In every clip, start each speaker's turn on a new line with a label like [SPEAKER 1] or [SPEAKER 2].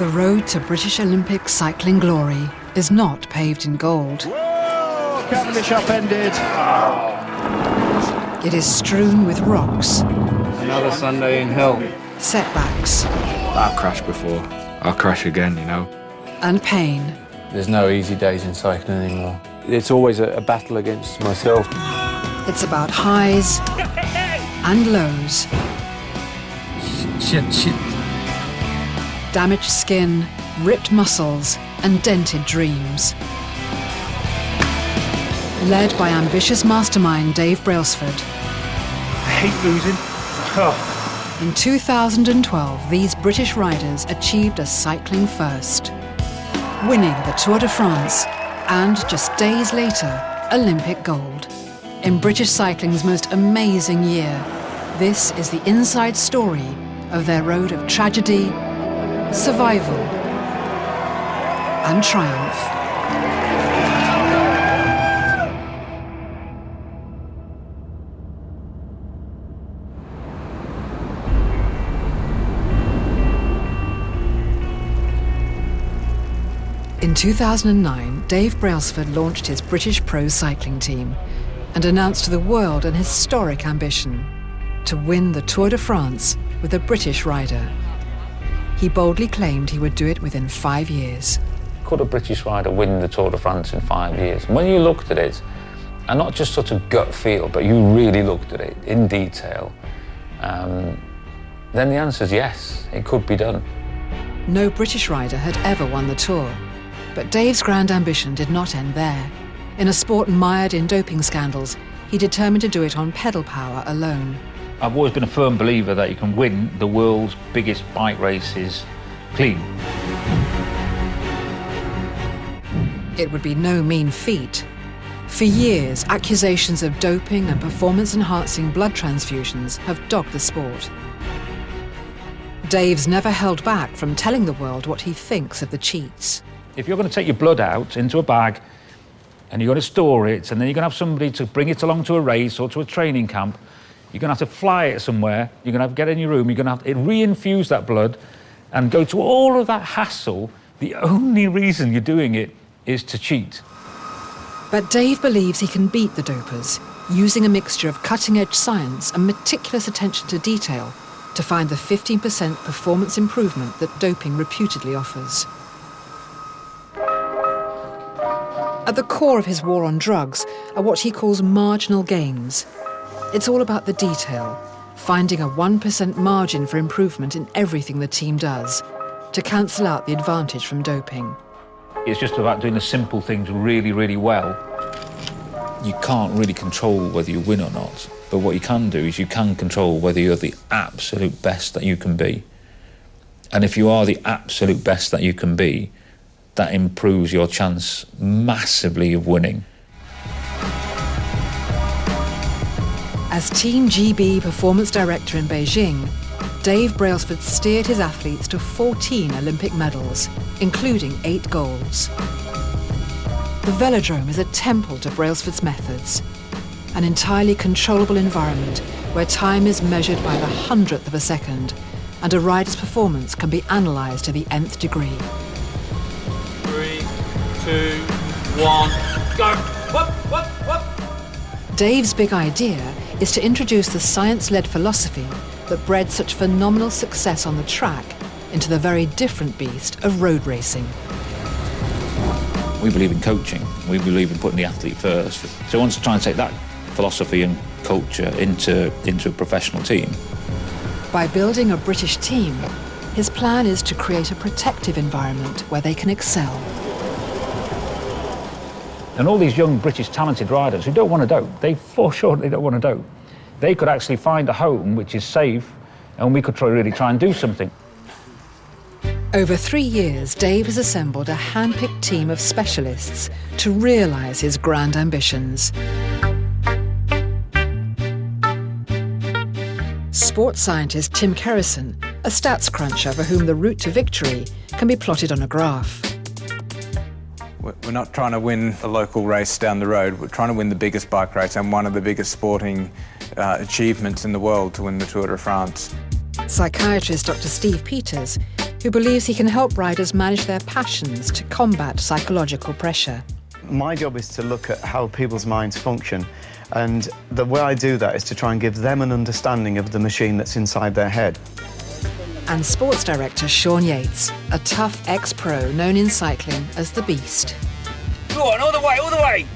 [SPEAKER 1] The road to British Olympic cycling glory is not paved in gold.
[SPEAKER 2] Whoa! Cavendish upended.
[SPEAKER 1] It is strewn with rocks.
[SPEAKER 3] Another Sunday in hell.
[SPEAKER 1] Setbacks.
[SPEAKER 3] I've crashed before. I'll crash again, you know.
[SPEAKER 1] And pain.
[SPEAKER 3] There's no easy days in cycling anymore.
[SPEAKER 4] It's always a battle against myself.
[SPEAKER 1] It's about highs and lows.
[SPEAKER 3] Shit.
[SPEAKER 1] Damaged skin, ripped muscles, and dented dreams. Led by ambitious mastermind Dave Brailsford.
[SPEAKER 2] I hate losing. Oh.
[SPEAKER 1] In 2012, these British riders achieved a cycling first, winning the Tour de France and, just days later, Olympic gold. In British cycling's most amazing year, this is the inside story of their road of tragedy, survival, and triumph. In 2009, Dave Brailsford launched his British Pro Cycling team and announced to the world an historic ambition: to win the Tour de France with a British rider. He boldly claimed he would do it within 5 years.
[SPEAKER 5] Could a British rider win the Tour de France in 5 years? And when you looked at it, and not just sort of gut feel, but you really looked at it in detail, then the answer is yes, it could be done.
[SPEAKER 1] No British rider had ever won the Tour, but Dave's grand ambition did not end there. In a sport mired in doping scandals, he determined to do it on pedal power alone.
[SPEAKER 6] I've always been a firm believer that you can win the world's biggest bike races clean.
[SPEAKER 1] It would be no mean feat. For years, accusations of doping and performance-enhancing blood transfusions have dogged the sport. Dave's never held back from telling the world what he thinks of the cheats.
[SPEAKER 6] If you're going to take your blood out into a bag and you're going to store it, and then you're going to have somebody to bring it along to a race or to a training camp, you're going to have to fly it somewhere, you're going to have to get in your room, you're going to have to reinfuse that blood and go to all of that hassle. The only reason you're doing it is to cheat.
[SPEAKER 1] But Dave believes he can beat the dopers, using a mixture of cutting-edge science and meticulous attention to detail to find the 15% performance improvement that doping reputedly offers. At the core of his war on drugs are what he calls marginal gains. It's all about the detail, finding a 1% margin for improvement in everything the team does to cancel out the advantage from doping.
[SPEAKER 6] It's just about doing the simple things really, really well.
[SPEAKER 7] You can't really control whether you win or not, but what you can do is you can control whether you're the absolute best that you can be. And if you are the absolute best that you can be, that improves your chance massively of winning.
[SPEAKER 1] As Team GB Performance Director in Beijing, Dave Brailsford steered his athletes to 14 Olympic medals, including 8 golds. The velodrome is a temple to Brailsford's methods, an entirely controllable environment where time is measured by the 100th of a second and a rider's performance can be analysed to the nth degree.
[SPEAKER 8] 3, 2, 1, go! Whoop, whoop, whoop.
[SPEAKER 1] Dave's big idea is to introduce the science-led philosophy that bred such phenomenal success on the track into the very different beast of road racing.
[SPEAKER 7] We believe in coaching. We believe in putting the athlete first. So he wants to try and take that philosophy and culture into a professional team.
[SPEAKER 1] By building a British team, his plan is to create a protective environment where they can excel.
[SPEAKER 6] And all these young British talented riders who don't want to dope, they for sure they don't want to dope. They could actually find a home which is safe, and we could really try and do something.
[SPEAKER 1] Over 3 years, Dave has assembled a hand-picked team of specialists to realise his grand ambitions. Sports scientist Tim Kerrison, a stats cruncher for whom the route to victory can be plotted on a graph.
[SPEAKER 9] We're not trying to win a local race down the road. We're trying to win the biggest bike race and one of the biggest sporting achievements in the world, to win the Tour de France.
[SPEAKER 1] Psychiatrist Dr. Steve Peters who believes he can help riders manage their passions to combat psychological pressure.
[SPEAKER 10] My job is to look at how people's minds function, and the way I do that is to try and give them an understanding of the machine that's inside their head.
[SPEAKER 1] And sports director Sean Yates, a tough ex-pro known in cycling as the Beast.
[SPEAKER 11] Go on, all the way, all the way!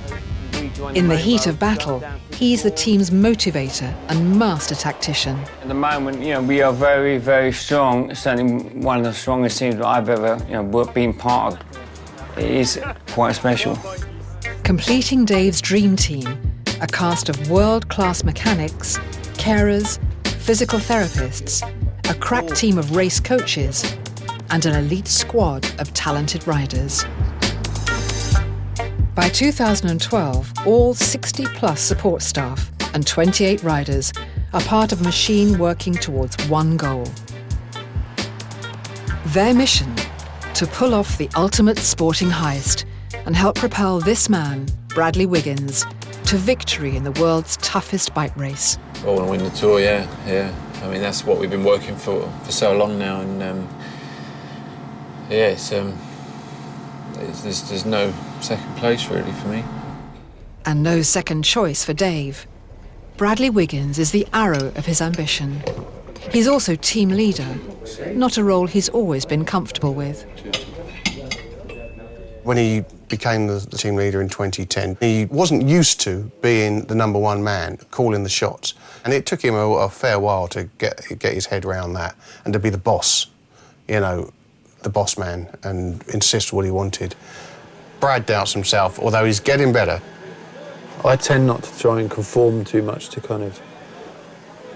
[SPEAKER 1] In the heat of battle, he's the team's motivator and master tactician.
[SPEAKER 11] At the moment, we are very, very strong. Certainly one of the strongest teams that I've ever, been part of. It is quite special.
[SPEAKER 1] Completing Dave's dream team, a cast of world-class mechanics, carers, physical therapists, a crack team of race coaches, and an elite squad of talented riders. By 2012, all 60-plus support staff and 28 riders are part of a machine working towards one goal. Their mission: to pull off the ultimate sporting heist and help propel this man, Bradley Wiggins, to victory in the world's toughest bike race.
[SPEAKER 7] I want to win the Tour, yeah. I mean, that's what we've been working for so long now, and there's no second place really for me.
[SPEAKER 1] And no second choice for Dave. Bradley Wiggins is the arrow of his ambition. He's also team leader, not a role he's always been comfortable with.
[SPEAKER 12] When he became the team leader in 2010, he wasn't used to being the number one man, calling the shots. And it took him a fair while to get his head around that and to be the boss, the boss man, and insist what he wanted. Brad doubts himself, although he's getting better.
[SPEAKER 4] I tend not to try and conform too much to kind of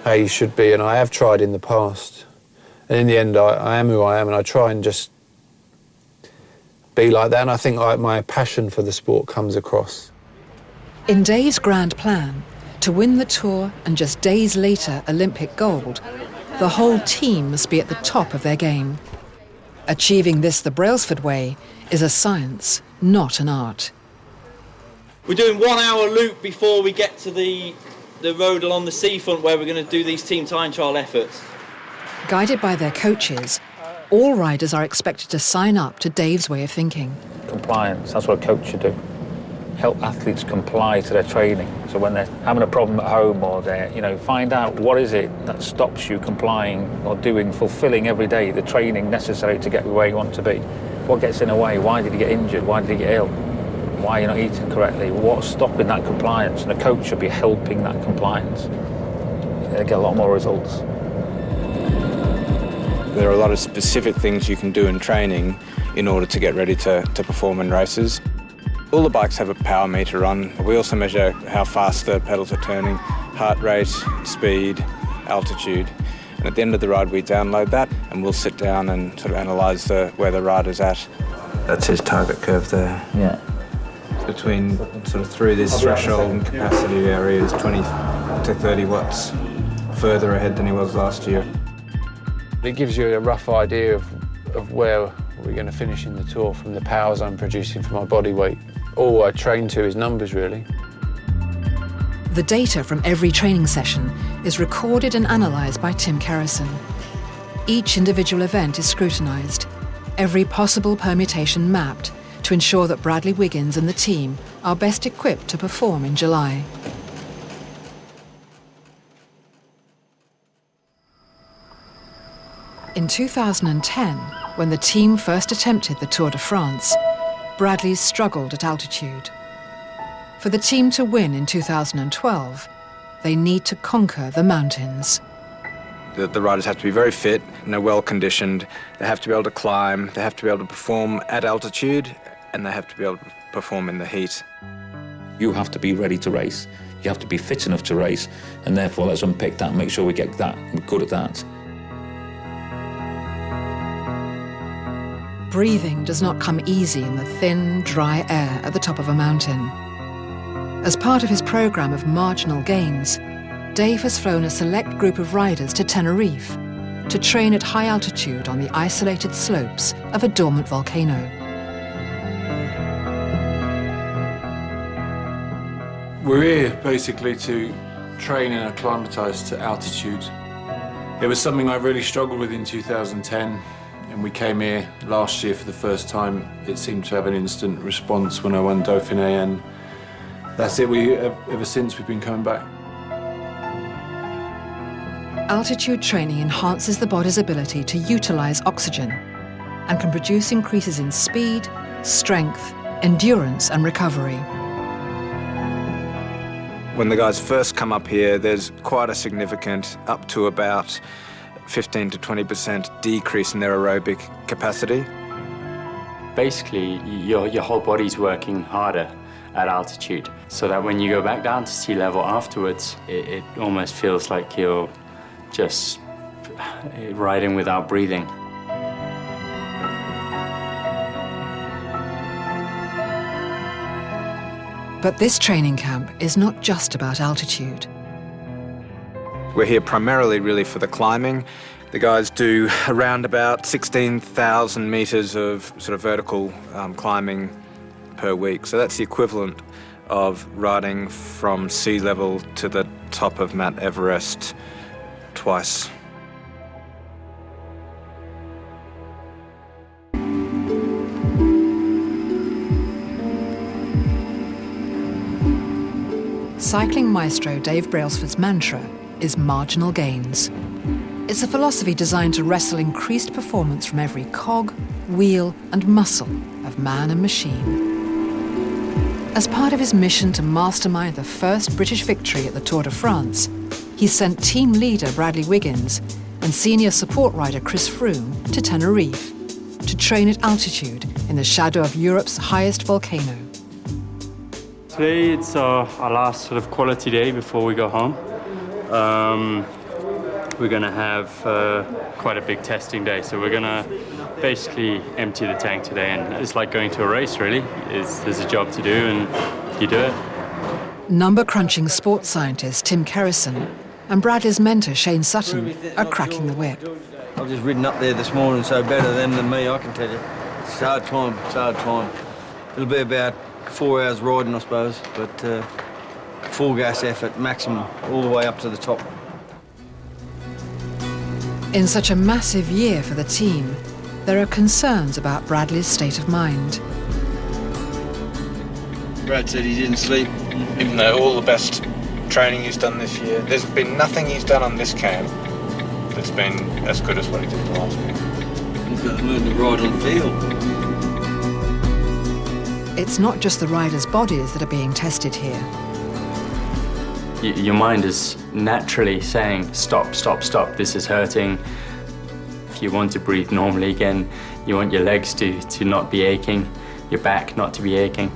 [SPEAKER 4] how you should be, and I have tried in the past. And in the end, I am who I am, and I try and just be like that, and I think my passion for the sport comes across.
[SPEAKER 1] In Dave's grand plan, to win the Tour and just days later Olympic gold, the whole team must be at the top of their game. Achieving this the Brailsford way is a science, not an art.
[SPEAKER 8] We're doing 1 hour loop before we get to the road along the seafront where we're going to do these team time trial efforts.
[SPEAKER 1] Guided by their coaches, all riders are expected to sign up to Dave's way of thinking.
[SPEAKER 5] Compliance, that's what a coach should do. Help athletes comply to their training. So when they're having a problem at home or they're, find out what is it that stops you complying or fulfilling every day the training necessary to get where you want to be. What gets in the way? Why did you get injured? Why did you get ill? Why are you not eating correctly? What's stopping that compliance? And a coach should be helping that compliance. They'll get a lot more results.
[SPEAKER 9] There are a lot of specific things you can do in training in order to get ready to perform in races. All the bikes have a power meter on. We also measure how fast the pedals are turning, heart rate, speed, altitude. And at the end of the ride, we download that and we'll sit down and sort of analyse where the rider's at. That's his target curve there.
[SPEAKER 11] Yeah.
[SPEAKER 9] Between sort of through this threshold and capacity area is 20 to 30 watts further ahead than he was last year.
[SPEAKER 4] It gives you a rough idea of where we're going to finish in the Tour from the powers I'm producing for my body weight. All I train to is numbers, really.
[SPEAKER 1] The data from every training session is recorded and analysed by Tim Kerrison. Each individual event is scrutinised, every possible permutation mapped to ensure that Bradley Wiggins and the team are best equipped to perform in July. In 2010, when the team first attempted the Tour de France, Bradley struggled at altitude. For the team to win in 2012, they need to conquer the mountains.
[SPEAKER 9] The riders have to be very fit and they're well conditioned. They have to be able to climb, they have to be able to perform at altitude, and they have to be able to perform in the heat.
[SPEAKER 7] You have to be ready to race. You have to be fit enough to race, and therefore let's unpick that and make sure we get that, we're good at that.
[SPEAKER 1] Breathing does not come easy in the thin, dry air at the top of a mountain. As part of his programme of marginal gains, Dave has flown a select group of riders to Tenerife to train at high altitude on the isolated slopes of a dormant volcano.
[SPEAKER 2] We're here basically to train and acclimatise to altitude. It was something I really struggled with in 2010. And we came here last year for the first time. It seemed to have an instant response when I won Dauphiné, and that's it. Ever since we've been coming back.
[SPEAKER 1] Altitude training enhances the body's ability to utilise oxygen and can produce increases in speed, strength, endurance and recovery.
[SPEAKER 9] When the guys first come up here, there's quite a significant, up to about 15 to 20% decrease in their aerobic capacity.
[SPEAKER 13] Basically, your whole body's working harder at altitude, so that when you go back down to sea level afterwards, it almost feels like you're just riding without breathing.
[SPEAKER 1] But this training camp is not just about altitude.
[SPEAKER 9] We're here primarily really for the climbing. The guys do around about 16,000 metres of sort of vertical climbing per week. So that's the equivalent of riding from sea level to the top of Mount Everest twice.
[SPEAKER 1] Cycling maestro Dave Brailsford's mantra is marginal gains. It's a philosophy designed to wrestle increased performance from every cog, wheel and muscle of man and machine. As part of his mission to mastermind the first British victory at the Tour de France, he sent team leader Bradley Wiggins and senior support rider Chris Froome to Tenerife to train at altitude in the shadow of Europe's highest volcano.
[SPEAKER 13] Today it's our last sort of quality day before we go home. We're going to have quite a big testing day, so we're going to basically empty the tank today, and it's like going to a race really. There's a job to do and you do it.
[SPEAKER 1] Number-crunching sports scientist Tim Kerrison and Bradley's mentor Shane Sutton are cracking the whip.
[SPEAKER 14] I've just ridden up there this morning, so better them than me, I can tell you. It's a hard climb, it's a hard climb. It'll be about 4 hours riding, I suppose, but full gas effort, maximum, all the way up to the top.
[SPEAKER 1] In such a massive year for the team, there are concerns about Bradley's state of mind.
[SPEAKER 14] Brad said he didn't sleep.
[SPEAKER 9] Even though all the best training he's done this year, there's been nothing he's done on this camp that's been as good as what he did the last week.
[SPEAKER 14] He's got to learn to ride on field.
[SPEAKER 1] It's not just the riders' bodies that are being tested here.
[SPEAKER 13] Your mind is naturally saying, stop, stop, stop, this is hurting. If you want to breathe normally again, you want your legs to not be aching, your back not to be aching.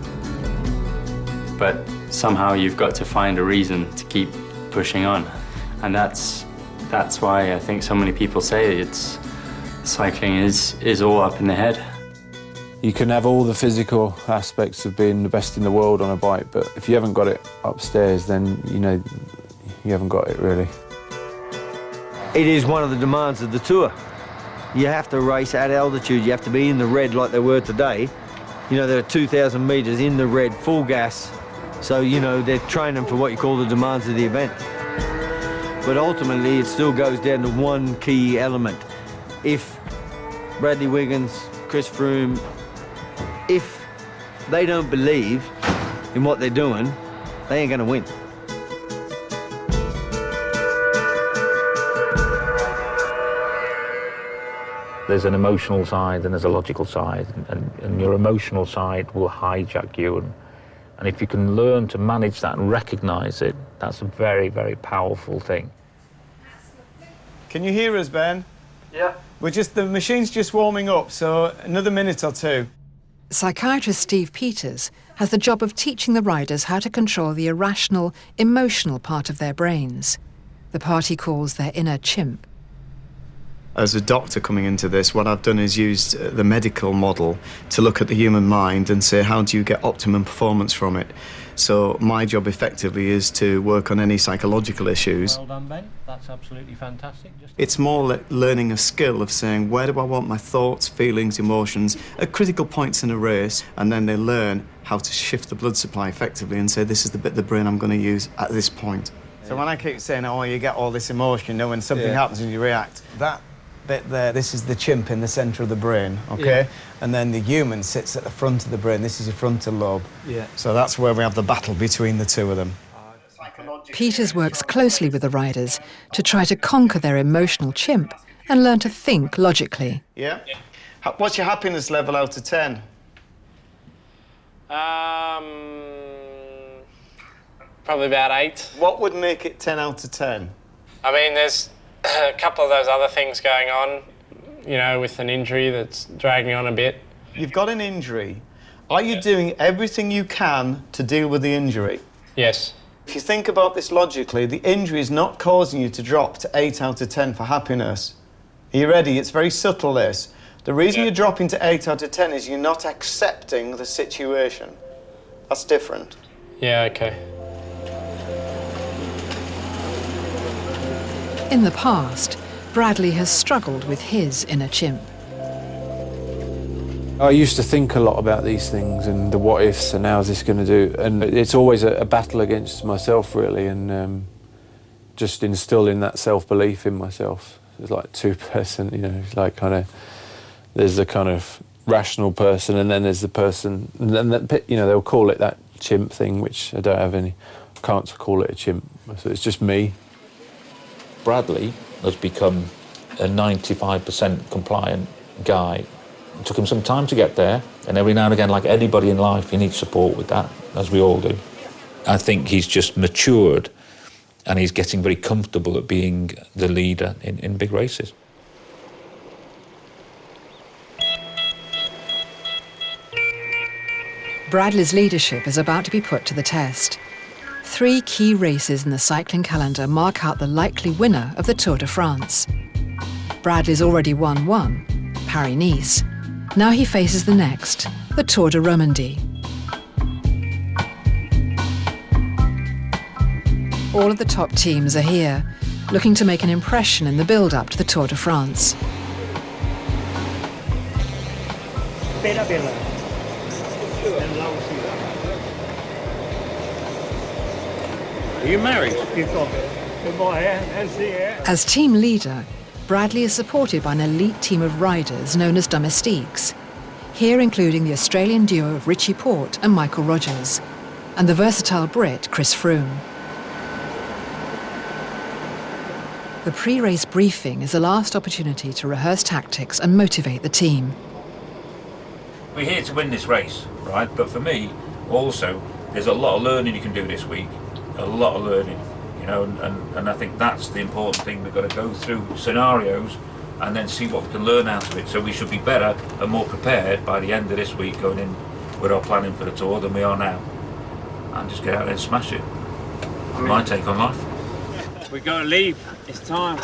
[SPEAKER 13] But somehow you've got to find a reason to keep pushing on. And that's why I think so many people say cycling is all up in the head.
[SPEAKER 4] You can have all the physical aspects of being the best in the world on a bike, but if you haven't got it upstairs, then you haven't got it really.
[SPEAKER 14] It is one of the demands of the tour. You have to race at altitude, you have to be in the red like they were today. There are 2,000 metres in the red, full gas, so they're training for what you call the demands of the event. But ultimately it still goes down to one key element. If Bradley Wiggins, Chris Froome, if they don't believe in what they're doing, they ain't going to win.
[SPEAKER 6] There's an emotional side and there's a logical side, and your emotional side will hijack you. And if you can learn to manage that and recognise it, that's a very, very powerful thing.
[SPEAKER 10] Can you hear us, Ben?
[SPEAKER 8] Yeah.
[SPEAKER 10] The machine's just warming up, so another minute or two.
[SPEAKER 1] Psychiatrist Steve Peters has the job of teaching the riders how to control the irrational, emotional part of their brains, the part he calls their inner chimp.
[SPEAKER 10] As a doctor coming into this, what I've done is used the medical model to look at the human mind and say, how do you get optimum performance from it? So my job effectively is to work on any psychological issues.
[SPEAKER 15] Well done, Ben. That's absolutely fantastic.
[SPEAKER 10] It's more like learning a skill of saying, where do I want my thoughts, feelings, emotions at critical points in a race, and then they learn how to shift the blood supply effectively and say, this is the bit of the brain I'm going to use at this point. So when I keep saying, oh, you get all this emotion, when something happens and you react, that bit there, this is the chimp in the centre of the brain, okay? And then the human sits at the front of the brain. This is your frontal lobe.
[SPEAKER 14] Yeah.
[SPEAKER 10] So that's where we have the battle between the two of them.
[SPEAKER 1] Peters works closely with the riders to try to conquer their emotional chimp and learn to think logically.
[SPEAKER 10] Yeah? What's your happiness level out of 10?
[SPEAKER 16] Probably about 8.
[SPEAKER 10] What would make it 10 out of 10?
[SPEAKER 16] I mean, there's a couple of those other things going on, you know, with an injury that's dragging on a bit.
[SPEAKER 10] You've got an injury. Are you doing everything you can to deal with the injury?
[SPEAKER 16] Yes.
[SPEAKER 10] If you think about this logically, the injury is not causing you to drop to 8 out of 10 for happiness. Are you ready? It's very subtle, this. The reason you're dropping to 8 out of 10 is you're not accepting the situation. That's different.
[SPEAKER 16] Yeah, okay.
[SPEAKER 1] In the past, Bradley has struggled with his inner chimp.
[SPEAKER 4] I used to think a lot about these things and the what ifs and how's this going to do, and it's always a battle against myself really, and just instilling that self-belief in myself. It's like 2%, you know, it's like kind of, there's the kind of rational person and then there's the person, and then that, you know, they'll call it that chimp thing, which I don't have any, I can't call it a chimp, so it's just me.
[SPEAKER 7] Bradley has become a 95% compliant guy. It took him some time to get there, and every now and again, like anybody in life, you need support with that, as we all do. I think he's just matured, and he's getting very comfortable at being the leader in big races.
[SPEAKER 1] Bradley's leadership is about to be put to the test. 3 key races in the cycling calendar mark out the likely winner of the Tour de France. Bradley's already won one, Paris-Nice. Now he faces the next, the Tour de Romandie. All of the top teams are here, looking to make an impression in the build-up to the Tour de France.
[SPEAKER 14] Are you married?
[SPEAKER 1] As team leader, Bradley is supported by an elite team of riders known as domestiques, here including the Australian duo of Richie Porte and Michael Rogers, and the versatile Brit Chris Froome. The pre-race briefing is the last opportunity to rehearse tactics and motivate the team.
[SPEAKER 6] We're here to win this race, right? But for me, also, there's a lot of learning you can do this week. A lot of learning, you know, and I think that's the important thing. We've got to go through scenarios and then see what we can learn out of it. So we should be better and more prepared by the end of this week going in with our planning for the Tour than we are now. And just get out there and smash it. My take on life.
[SPEAKER 16] We're going to leave. It's time.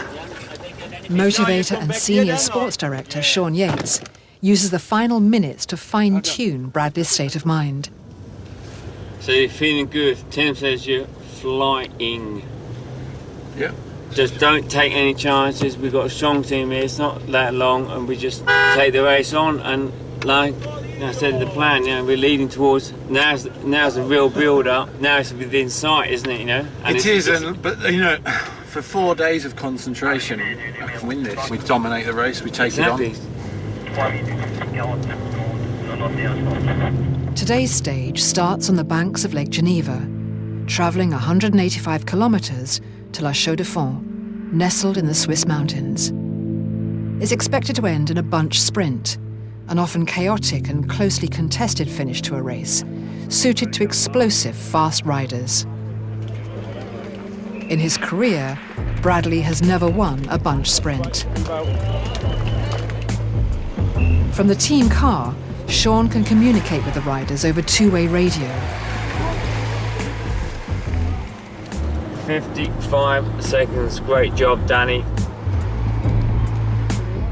[SPEAKER 1] Motivator and senior sports director Sean Yates uses the final minutes to fine-tune Bradley's state of mind.
[SPEAKER 16] So you're feeling good. Tim says you're flying.
[SPEAKER 3] Yeah.
[SPEAKER 16] Just don't take any chances. We've got a strong team here. It's not that long, and we just take the race on. And like I said, the plan, you know, we're leading towards. Now's the real build-up. Now it's within sight, isn't it? You know. And
[SPEAKER 3] It is, but you know, for 4 days of concentration, I can win this. We dominate the race. We take it on.
[SPEAKER 1] Today's stage starts on the banks of Lake Geneva, travelling 185 kilometres to La Chaux-de-Fonds, nestled in the Swiss mountains. It's expected to end in a bunch sprint, an often chaotic and closely contested finish to a race, suited to explosive, fast riders. In his career, Bradley has never won a bunch sprint. From the team car, Sean can communicate with the riders over two-way radio.
[SPEAKER 16] 55 seconds. Great job, Danny.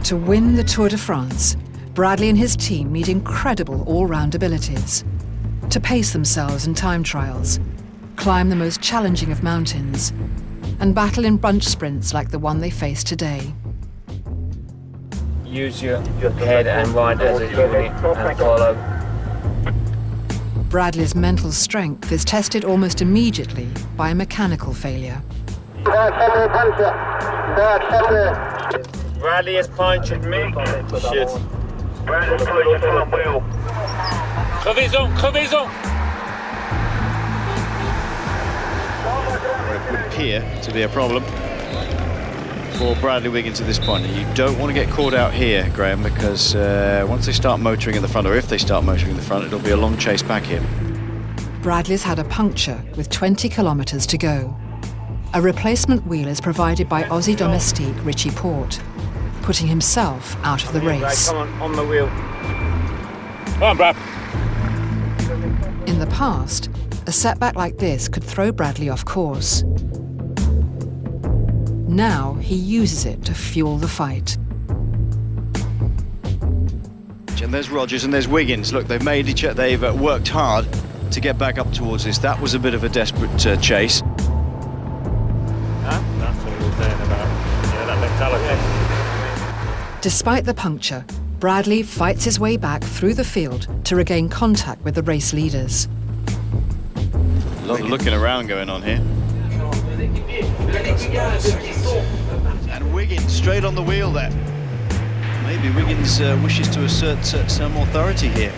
[SPEAKER 1] To win the Tour de France, Bradley and his team need incredible all-round abilities. To pace themselves in time trials, climb the most challenging of mountains, and battle in bunch sprints like the one they face today.
[SPEAKER 16] Use your head and ride as a unit and follow.
[SPEAKER 1] Bradley's mental strength is tested almost immediately by a mechanical failure.
[SPEAKER 16] Right Bradley has punctured me. Shit. Bradley's punctured front wheel. Crevaison!
[SPEAKER 17] It would appear to be a problem for Bradley Wiggins at this point. And you don't want to get caught out here, Graham, because once they start motoring in the front, or if they start motoring in the front, it'll be a long chase back here.
[SPEAKER 1] Bradley's had a puncture with 20 kilometres to go. A replacement wheel is provided by Aussie domestique Richie Port, putting himself out of the race.
[SPEAKER 16] Come on the wheel. Come on, Brad.
[SPEAKER 1] In the past, a setback like this could throw Bradley off course. Now he uses it to fuel the fight.
[SPEAKER 17] And there's Rogers and there's Wiggins. Look, they've worked hard to get back up towards this. That was a bit of a desperate chase.
[SPEAKER 6] That's what we were saying about that mentality.
[SPEAKER 1] Despite the puncture, Bradley fights his way back through the field to regain contact with the race leaders.
[SPEAKER 17] A lot of looking around going on here. And Wiggins straight on the wheel there. Maybe Wiggins wishes to assert some authority here.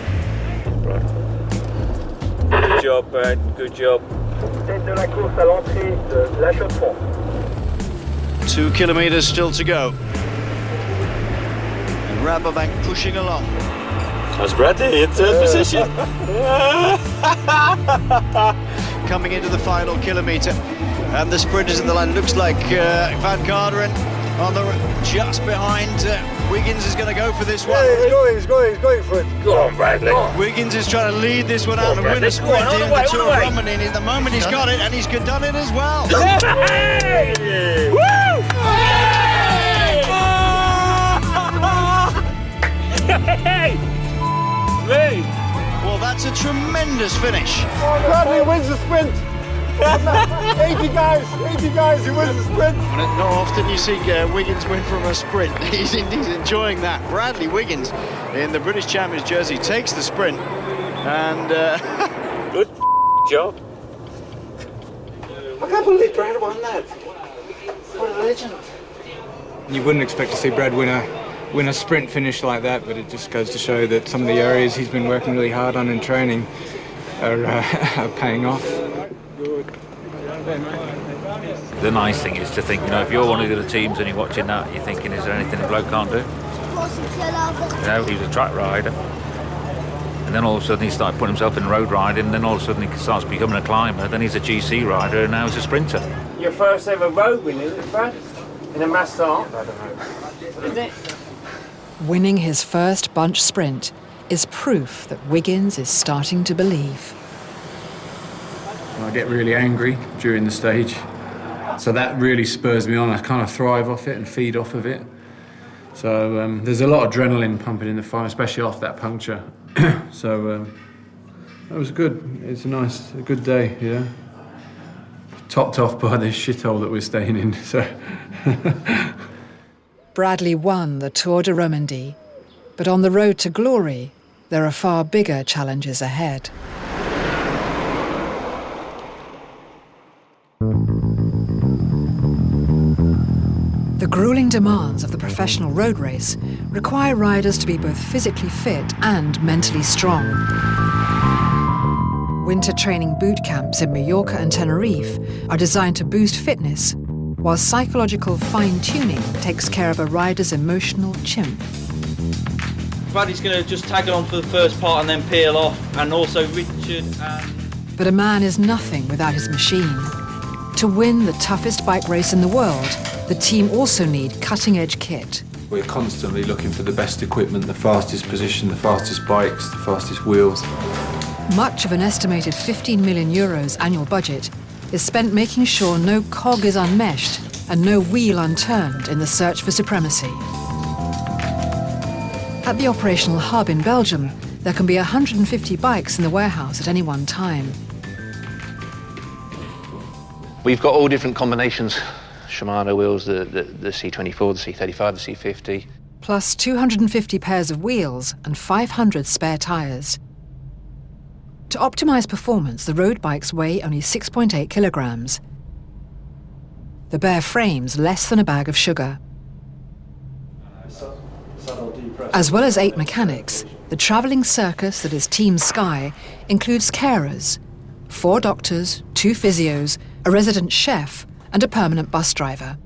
[SPEAKER 16] Good job, Brad. Good job.
[SPEAKER 17] 2 kilometres still to go. And Rabobank pushing along.
[SPEAKER 16] That's Bradley in third position.
[SPEAKER 17] Coming into the final kilometre. And the sprinters in the line. Looks like Van Garderen on the just behind. Wiggins is going to go for this one.
[SPEAKER 14] Yeah, he's going for it.
[SPEAKER 16] Go on, Bradley.
[SPEAKER 17] Wiggins is trying to lead this one out and win a sprint in the Tour of Romandie. At the moment he's got it, and he's done it as well.
[SPEAKER 16] Hey! Woo! Hey!
[SPEAKER 17] Well, that's a tremendous finish.
[SPEAKER 14] Bradley wins the sprint. 80 guys, he wins the sprint.
[SPEAKER 17] Not often you see Wiggins win from a sprint. He's enjoying that. Bradley Wiggins in the British Champions jersey takes the sprint, and
[SPEAKER 16] good job.
[SPEAKER 14] I can't believe Brad won that. What a legend.
[SPEAKER 2] You wouldn't expect to see Brad win a sprint finish like that, but it just goes to show that some of the areas he's been working really hard on in training are paying off.
[SPEAKER 6] The nice thing is to think, if you're one of the other teams and you're watching that, you're thinking, is there anything the bloke can't do? He was a track rider. And then all of a sudden he started putting himself in road riding, and then all of a sudden he starts becoming a climber, then he's a GC rider, and now he's a sprinter.
[SPEAKER 16] Your first ever road win, is it, Brad? In a mass start? Is it?
[SPEAKER 1] Winning his first bunch sprint is proof that Wiggins is starting to believe.
[SPEAKER 2] I get really angry during the stage, so that really spurs me on. I kind of thrive off it and feed off of it. So there's a lot of adrenaline pumping in the fight, especially after that puncture. So that was good. It's a good day, Topped off by this shithole that we're staying in. So
[SPEAKER 1] Bradley won the Tour de Romandie, but on the road to glory, there are far bigger challenges ahead. The grueling demands of the professional road race require riders to be both physically fit and mentally strong. Winter training boot camps in Mallorca and Tenerife are designed to boost fitness, while psychological fine-tuning takes care of a rider's emotional chimp.
[SPEAKER 8] Bradley's going to just tag along for the first part and then peel off, and also Richard and...
[SPEAKER 1] But a man is nothing without his machine. To win the toughest bike race in the world, the team also need cutting-edge kit.
[SPEAKER 2] we're constantly looking for the best equipment, the fastest position, the fastest bikes, the fastest wheels.
[SPEAKER 1] Much of an estimated €15 million annual budget is spent making sure no cog is unmeshed and no wheel unturned in the search for supremacy. At the operational hub in Belgium, there can be 150 bikes in the warehouse at any one time.
[SPEAKER 18] We've got all different combinations. Shimano wheels, the C24, the C35, the C50.
[SPEAKER 1] Plus 250 pairs of wheels and 500 spare tyres. To optimise performance, the road bikes weigh only 6.8 kilograms. The bare frame's less than a bag of sugar. As well as 8 mechanics, the travelling circus that is Team Sky includes carers, 4 doctors, 2 physios, a resident chef, and a permanent bus driver.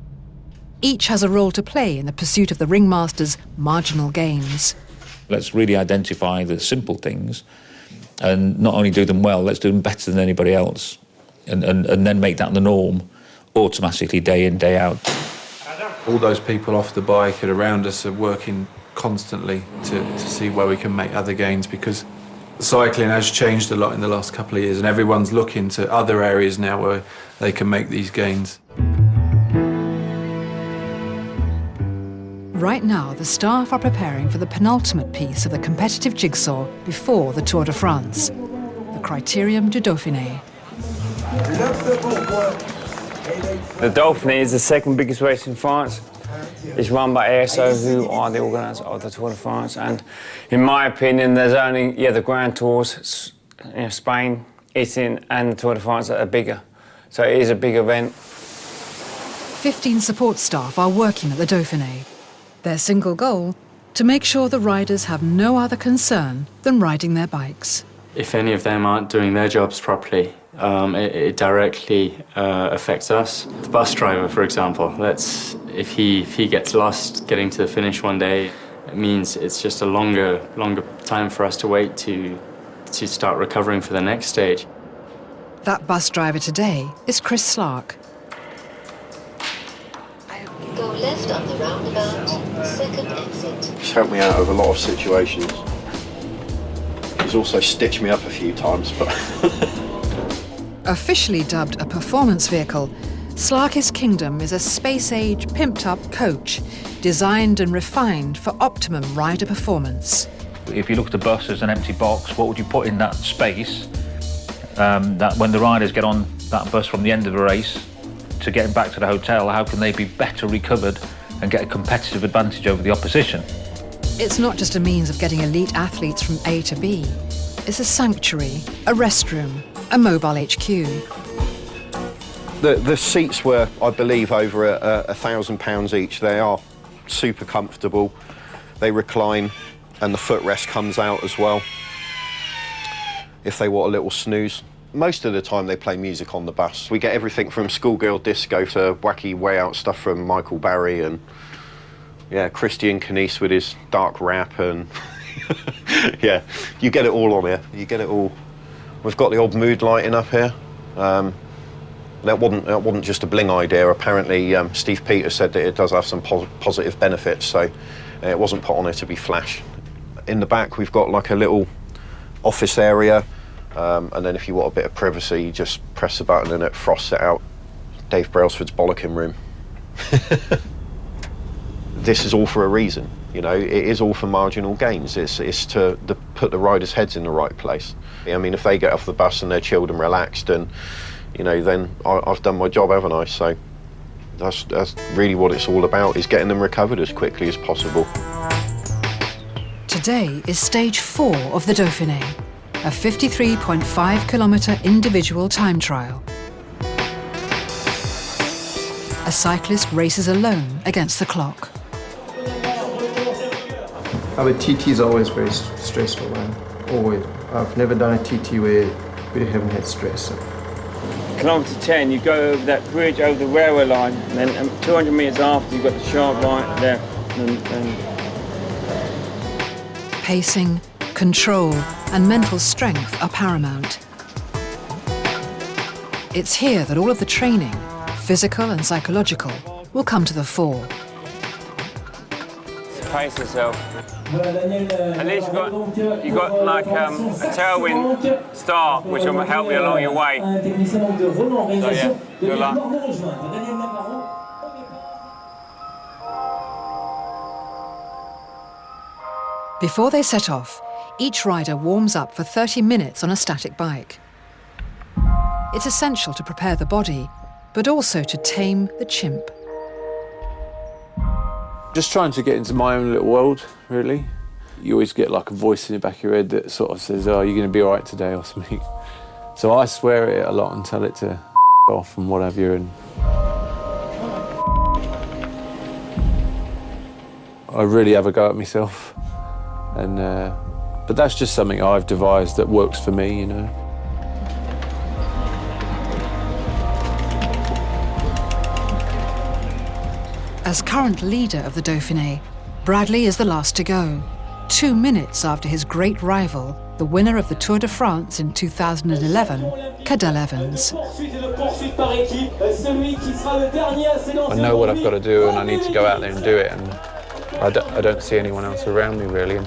[SPEAKER 1] Each has a role to play in the pursuit of the ringmaster's marginal gains.
[SPEAKER 7] Let's really identify the simple things and not only do them well, let's do them better than anybody else and then make that the norm automatically day in, day out.
[SPEAKER 4] All those people off the bike and around us are working constantly to see where we can make other gains, because cycling has changed a lot in the last couple of years and everyone's looking to other areas now where they can make these gains.
[SPEAKER 1] Right now, the staff are preparing for the penultimate piece of the competitive jigsaw before the Tour de France, the Critérium du Dauphiné.
[SPEAKER 8] The Dauphiné is the second biggest race in France. It's run by ASO, who are the organiser of the Tour de France. And in my opinion, there's only the Grand Tours, Spain, Italy, and the Tour de France that are bigger. So it is a big event.
[SPEAKER 1] 15 support staff are working at the Dauphiné. Their single goal, to make sure the riders have no other concern than riding their bikes.
[SPEAKER 13] If any of them aren't doing their jobs properly, it directly affects us. The bus driver, for example, if he gets lost getting to the finish one day, it means it's just a longer time for us to wait to start recovering for the next stage.
[SPEAKER 1] That bus driver today is Chris Slark.
[SPEAKER 19] Go left on the roundabout, second exit.
[SPEAKER 17] He's helped me out of a lot of situations. He's also stitched me up a few times, but...
[SPEAKER 1] Officially dubbed a performance vehicle, Slark's Kingdom is a space-age, pimped-up coach designed and refined for optimum rider performance.
[SPEAKER 6] If you look at the bus as an empty box, what would you put in that space that when the riders get on that bus from the end of the race to getting back to the hotel, how can they be better recovered and get a competitive advantage over the opposition?
[SPEAKER 1] It's not just a means of getting elite athletes from A to B. It's a sanctuary, a restroom, a mobile HQ.
[SPEAKER 12] The seats were, I believe, over £1,000 each. They are super comfortable. They recline and the footrest comes out as well if they want a little snooze. Most of the time they play music on the bus. We get everything from schoolgirl disco to wacky way out stuff from Michael Barry and Christian Kanice with his dark rap and yeah, you get it all on here. You get it all. We've got the old mood lighting up here. That wasn't just a bling idea. Apparently Steve Peters said that it does have some positive benefits, so it wasn't put on there to be flash. In the back we've got like a little office area. And then if you want a bit of privacy, you just press the button and it frosts it out. Dave Brailsford's bollocking room. This is all for a reason, it is all for marginal gains. It's to put the riders' heads in the right place. I mean, if they get off the bus and they're chilled and relaxed, and then I've done my job, haven't I? So that's really what it's all about, is getting them recovered as quickly as possible.
[SPEAKER 1] Today is stage 4 of the Dauphiné, a 53.5-kilometre individual time trial. A cyclist races alone against the clock.
[SPEAKER 20] Our TT is always very stressful, man. Always. I've never done a TT where we haven't had stress.
[SPEAKER 8] Kilometre 10, you go over that bridge over the railway line, and then 200 metres after, you've got the sharp right there.
[SPEAKER 1] Pacing, control, and mental strength are paramount. It's here that all of the training, physical and psychological, will come to the fore.
[SPEAKER 8] Pace yourself. At least you got like a tailwind start, which will help you along your way. So yeah, good luck.
[SPEAKER 1] Before they set off, each rider warms up for 30 minutes on a static bike. It's essential to prepare the body, but also to tame the chimp.
[SPEAKER 4] Just trying to get into my own little world, really. You always get like a voice in the back of your head that sort of says, oh, you're going to be all right today or something. So I swear at it a lot and tell it to off and what have you. And I really have a go at myself. And but that's just something I've devised that works for me, you know.
[SPEAKER 1] As current leader of the Dauphiné, Bradley is the last to go, 2 minutes after his great rival, the winner of the Tour de France in 2011, Cadel Evans.
[SPEAKER 12] I know what I've got to do, and I need to go out there and do it, and I don't see anyone else around me, really.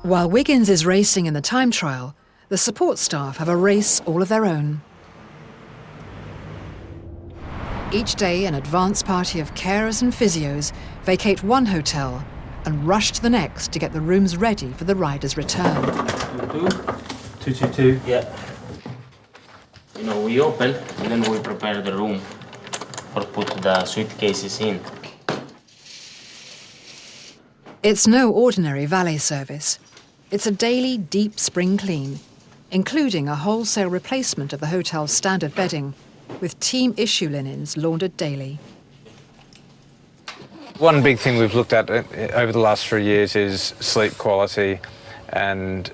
[SPEAKER 1] While Wiggins is racing in the time trial, the support staff have a race all of their own. Each day, an advance party of carers and physios vacate one hotel and rush to the next to get the rooms ready for the rider's return.
[SPEAKER 21] 222. Yeah. You know, we open and then we prepare the room or put the suitcases in.
[SPEAKER 1] It's no ordinary valet service. It's a daily deep spring clean, including a wholesale replacement of the hotel's standard bedding, with team issue linens laundered daily.
[SPEAKER 4] One big thing we've looked at over the last 3 years is sleep quality, and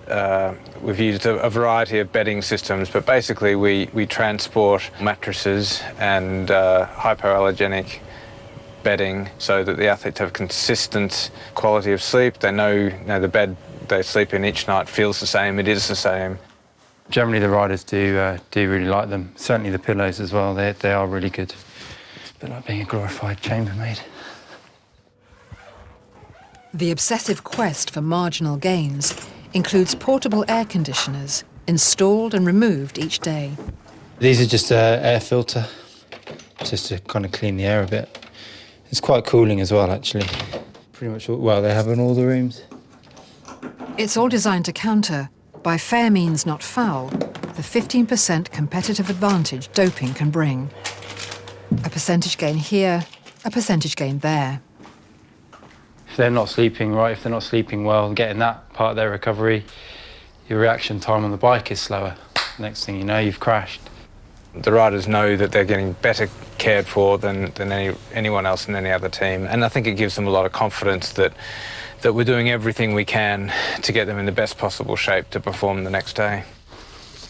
[SPEAKER 4] we've used a variety of bedding systems, but basically we transport mattresses and hypoallergenic bedding so that the athletes have consistent quality of sleep. They know the bed they sleep in each night feels the same, it is the same.
[SPEAKER 22] Generally the riders do really like them. Certainly the pillows as well, they are really good. It's a bit like being a glorified chambermaid.
[SPEAKER 1] The obsessive quest for marginal gains includes portable air conditioners installed and removed each day.
[SPEAKER 22] These are just an air filter, just to kind of clean the air a bit. It's quite cooling as well, actually. Pretty much, well, they have in all the rooms.
[SPEAKER 1] It's all designed to counter, by fair means not foul, the 15% competitive advantage doping can bring. A percentage gain here, a percentage gain there.
[SPEAKER 22] If they're not sleeping right, if they're not sleeping well, getting that part of their recovery, your reaction time on the bike is slower. Next thing you know, you've crashed.
[SPEAKER 4] The riders know that they're getting better cared for than anyone else in any other team, and I think it gives them a lot of confidence that we're doing everything we can to get them in the best possible shape to perform the next day.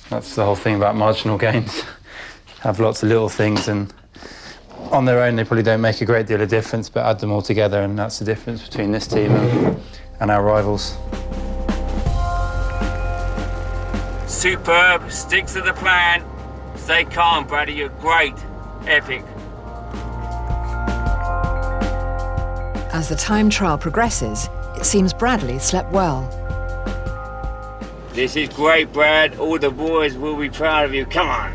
[SPEAKER 22] That's the whole thing about marginal gains. Have lots of little things, and on their own they probably don't make a great deal of difference, but add them all together, and that's the difference between this team and our rivals.
[SPEAKER 16] Superb, stick to the plan. Stay calm, Brady, you're great. Epic.
[SPEAKER 1] As the time trial progresses, it seems Bradley slept well.
[SPEAKER 16] This is great, Brad. All the boys will be proud of you. Come on.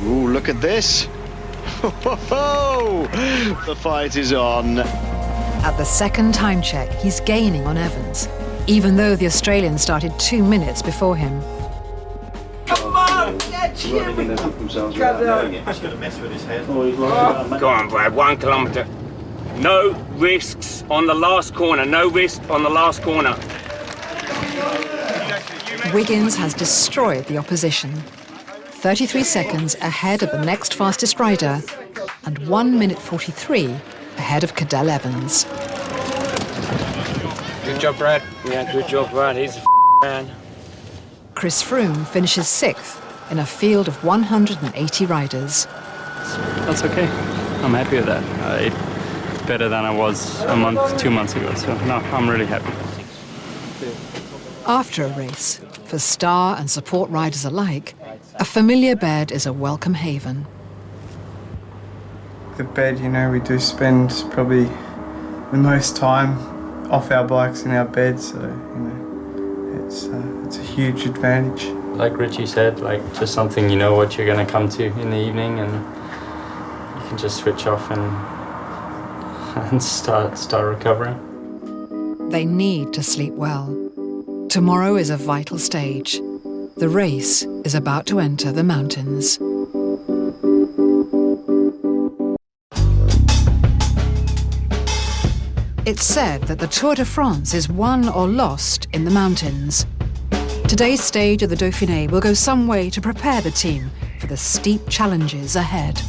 [SPEAKER 17] Ooh, look at this. The fight is on.
[SPEAKER 1] At the second time check, he's gaining on Evans, even though the Australian started 2 minutes before him.
[SPEAKER 21] Come on, get him!
[SPEAKER 16] Go on, Brad, 1 kilometre. No risks on the last corner, no risk on the last corner.
[SPEAKER 1] Wiggins has destroyed the opposition. 33 seconds ahead of the next fastest rider, and 1 minute 43 ahead of Cadel Evans.
[SPEAKER 4] Good job, Brad.
[SPEAKER 16] Yeah, good job, Brad. He's a man.
[SPEAKER 1] Chris Froome finishes 6th in a field of 180 riders.
[SPEAKER 23] That's okay. I'm happy with that. It's better than I was a month, 2 months ago, so no, I'm really happy.
[SPEAKER 1] After a race, for star and support riders alike, a familiar bed is a welcome haven.
[SPEAKER 24] The bed, you know, we do spend probably the most time off our bikes in our bed, so, you know, it's a huge advantage.
[SPEAKER 23] Like Richie said, like just something you know what you're going to come to in the evening, and you can just switch off and start recovering.
[SPEAKER 1] They need to sleep well. Tomorrow is a vital stage. The race is about to enter the mountains. It's said that the Tour de France is won or lost in the mountains. Today's stage of the Dauphiné will go some way to prepare the team for the steep challenges ahead.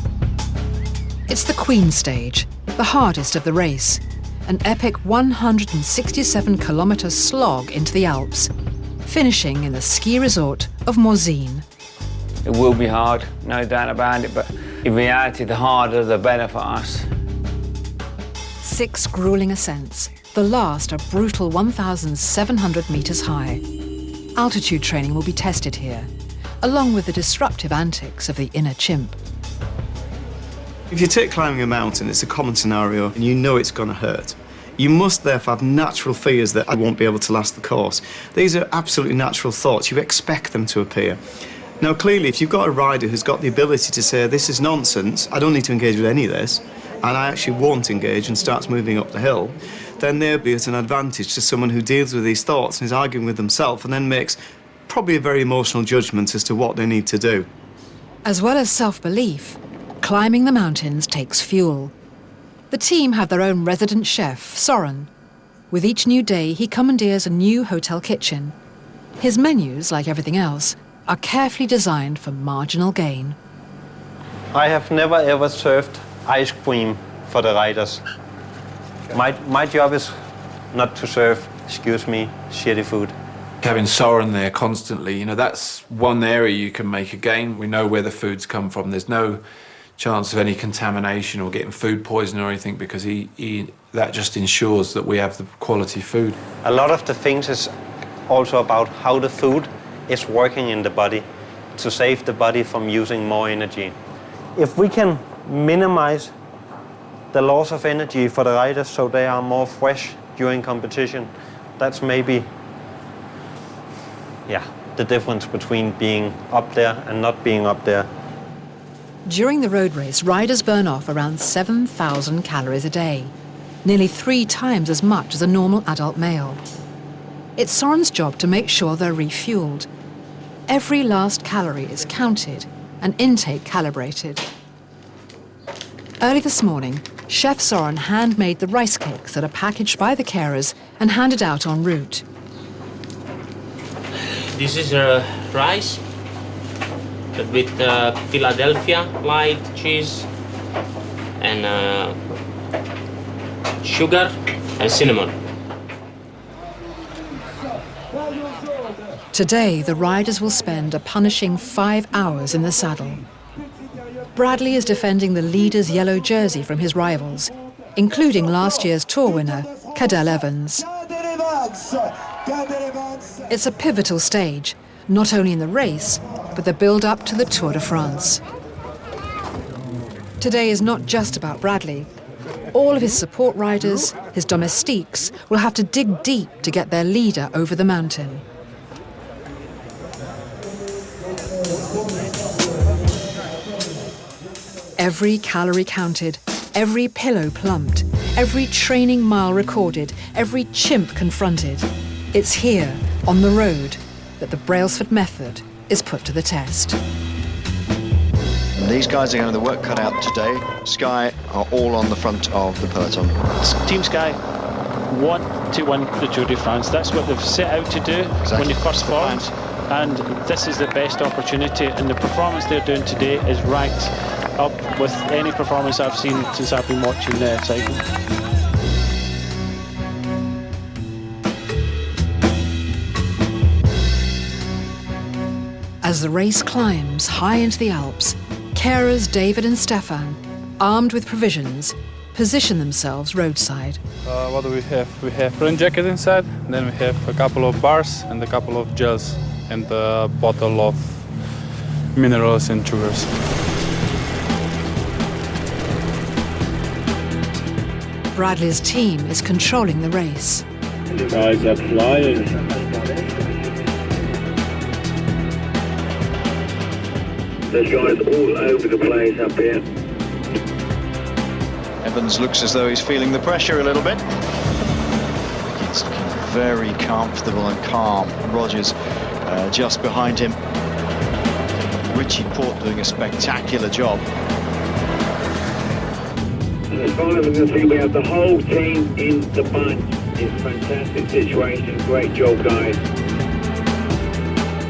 [SPEAKER 1] It's the Queen stage, the hardest of the race, an epic 167-kilometre slog into the Alps, finishing in the ski resort of Morzine.
[SPEAKER 8] It will be hard, no doubt about it, but in reality, the harder the better for us.
[SPEAKER 1] 6 gruelling ascents, the last are brutal 1,700 metres high. Altitude training will be tested here, along with the disruptive antics of the inner chimp.
[SPEAKER 10] If you take climbing a mountain, it's a common scenario and you know it's going to hurt. You must therefore have natural fears that I won't be able to last the course. These are absolutely natural thoughts. You expect them to appear. Now, clearly, if you've got a rider who's got the ability to say, this is nonsense, I don't need to engage with any of this, and I actually won't engage and starts moving up the hill, then they'll be at an advantage to someone who deals with these thoughts and is arguing with themselves and then makes probably a very emotional judgment as to what they need to do.
[SPEAKER 1] As well as self-belief, climbing the mountains takes fuel. The team have their own resident chef, Soren. With each new day, he commandeers a new hotel kitchen. His menus, like everything else, are carefully designed for marginal gain.
[SPEAKER 14] I have never ever served ice cream for the riders. My job is not to serve, excuse me, shitty food.
[SPEAKER 2] Having Soren there constantly, that's one area you can make a gain. We know where the food's come from. There's no chance of any contamination or getting food poisoning or anything because that just ensures that we have the quality food.
[SPEAKER 14] A lot of the things is also about how the food is working in the body to save the body from using more energy. If we can minimize the loss of energy for the riders so they are more fresh during competition, that's maybe the difference between being up there and not being up there.
[SPEAKER 1] During the road race, riders burn off around 7,000 calories a day, nearly 3 times as much as a normal adult male. It's Soren's job to make sure they're refueled. Every last calorie is counted and intake calibrated. Early this morning, Chef Soren handmade the rice cakes that are packaged by the carers and handed out en route.
[SPEAKER 21] This is rice with Philadelphia light cheese and sugar and cinnamon.
[SPEAKER 1] Today, the riders will spend a punishing 5 hours in the saddle. Bradley is defending the leader's yellow jersey from his rivals, including last year's tour winner, Cadel Evans. It's a pivotal stage, not only in the race, but the build-up to the Tour de France. Today is not just about Bradley. All of his support riders, his domestiques, will have to dig deep to get their leader over the mountain. Every calorie counted, every pillow plumped, every training mile recorded, every chimp confronted. It's here, on the road, that the Brailsford method is put to the test.
[SPEAKER 17] These guys are going to have the work cut out today. Sky are all on the front of the peloton.
[SPEAKER 5] Team Sky want to win the Tour de France. That's what they've set out to do when they first formed. And this is the best opportunity. And the performance they're doing today is right up with any performance I've seen since I've been watching cycling.
[SPEAKER 1] As the race climbs high into the Alps, carers David and Stefan, armed with provisions, position themselves roadside.
[SPEAKER 9] What do we have? We have rain jacket inside, then we have a couple of bars and a couple of gels and a bottle of minerals and sugars.
[SPEAKER 1] Bradley's team is controlling the race.
[SPEAKER 11] The guys are flying. There's guys all over the place up here.
[SPEAKER 17] Evans looks as though he's feeling the pressure a little bit. He's looking very comfortable and calm. Rogers just behind him. Richie Port doing a spectacular job.
[SPEAKER 11] And as far as I can see, we have the whole team in the bunch. It's a fantastic situation. Great job, guys.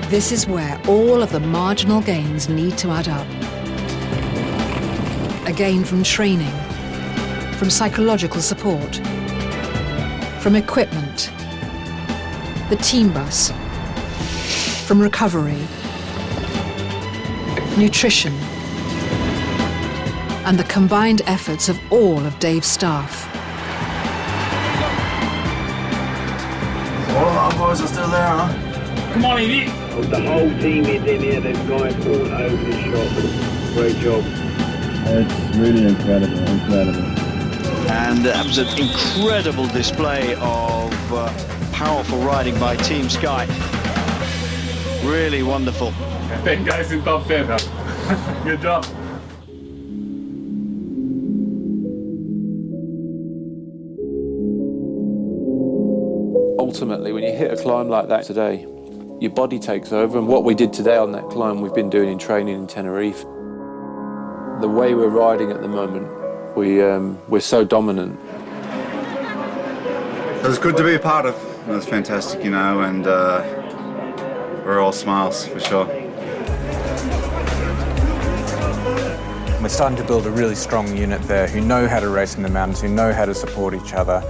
[SPEAKER 1] This is where all of the marginal gains need to add up. A gain from training, from psychological support, from equipment, the team bus, from recovery, nutrition, and the combined efforts of all of Dave's staff.
[SPEAKER 11] All of our boys are still there, huh?
[SPEAKER 21] Come on, Evie.
[SPEAKER 11] The whole team is in here. There's guys all over the shop. Great job.
[SPEAKER 3] It's really incredible.
[SPEAKER 17] And that was an incredible display of powerful riding by Team Sky. Really wonderful.
[SPEAKER 21] Thank you guys in top 10. Good job.
[SPEAKER 4] Ultimately, when you hit a climb like that today, your body takes over, and what we did today on that climb we've been doing in training in Tenerife. The way we're riding at the moment, we're so dominant.
[SPEAKER 7] It was good to be a part of. It was fantastic, you know, and we're all smiles for sure.
[SPEAKER 15] We're starting to build a really strong unit there who know how to race in the mountains, who know how to support each other,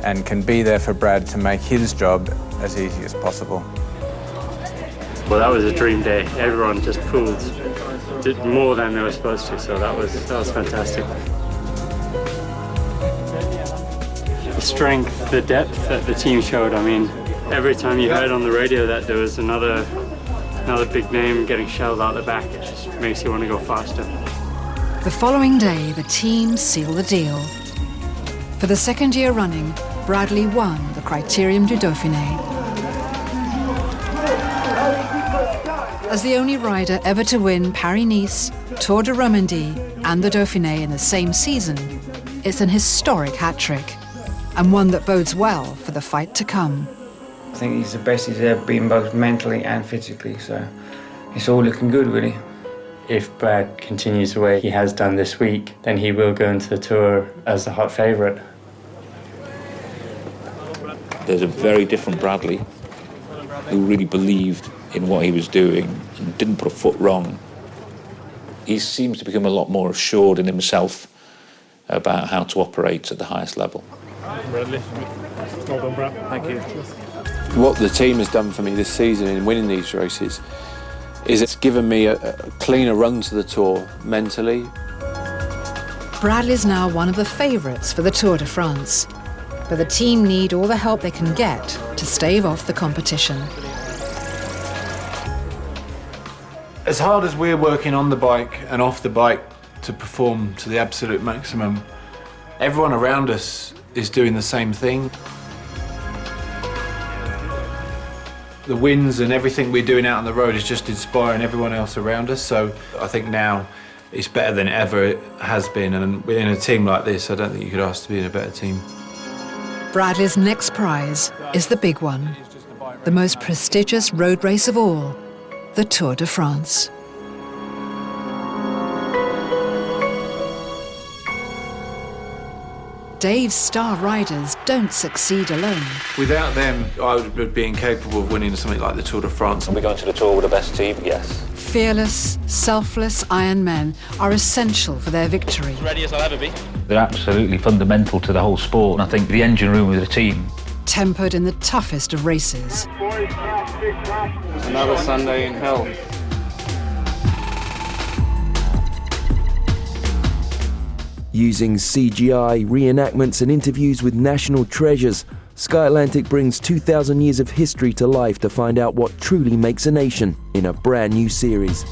[SPEAKER 15] and can be there for Brad to make his job as easy as possible.
[SPEAKER 23] Well, that was a dream day. Everyone just pulled, did more than they were supposed to, so that was fantastic. The strength, the depth that the team showed. I mean, every time you heard on the radio that there was another big name getting shelled out the back, it just makes you want to go faster.
[SPEAKER 1] The following day, the team sealed the deal. For the second year running, Bradley won the Critérium du Dauphiné. As the only rider ever to win Paris-Nice, Tour de Romandie and the Dauphiné in the same season, it's an historic hat-trick, and one that bodes well for the fight to come.
[SPEAKER 18] I think he's the best he's ever been, both mentally and physically, so it's all looking good, really.
[SPEAKER 23] If Brad continues the way he has done this week, then he will go into the Tour as the hot favourite.
[SPEAKER 6] There's a very different Bradley who really believed in what he was doing and didn't put a foot wrong. He seems to become a lot more assured in himself about how to operate at the highest level.
[SPEAKER 9] Bradley. Well done, Brad.
[SPEAKER 4] Thank you. What the team has done for me this season in winning these races is it's given me a cleaner run to the Tour mentally.
[SPEAKER 1] Bradley's now one of the favourites for the Tour de France, but the team need all the help they can get to stave off the competition.
[SPEAKER 2] As hard as we're working on the bike and off the bike to perform to the absolute maximum, everyone around us is doing the same thing. The wins and everything we're doing out on the road is just inspiring everyone else around us, so I think now it's better than ever it has been, and in a team like this, I don't think you could ask to be in a better team.
[SPEAKER 1] Bradley's next prize is the big one, the most prestigious road race of all, the Tour de France. Dave's star riders don't succeed alone.
[SPEAKER 2] Without them, I would be incapable of winning something like the Tour de France.
[SPEAKER 6] Are we going to the Tour with the best team? Yes.
[SPEAKER 1] Fearless, selfless Iron Men are essential for their victory.
[SPEAKER 21] As ready as I'll ever be.
[SPEAKER 6] They're absolutely fundamental to the whole sport, and I think the engine room of the team.
[SPEAKER 1] Tempered in the toughest of races.
[SPEAKER 24] Another Sunday in hell.
[SPEAKER 25] Using CGI, reenactments and interviews with national treasures, Sky Atlantic brings 2,000 years of history to life to find out what truly makes a nation in a brand new series.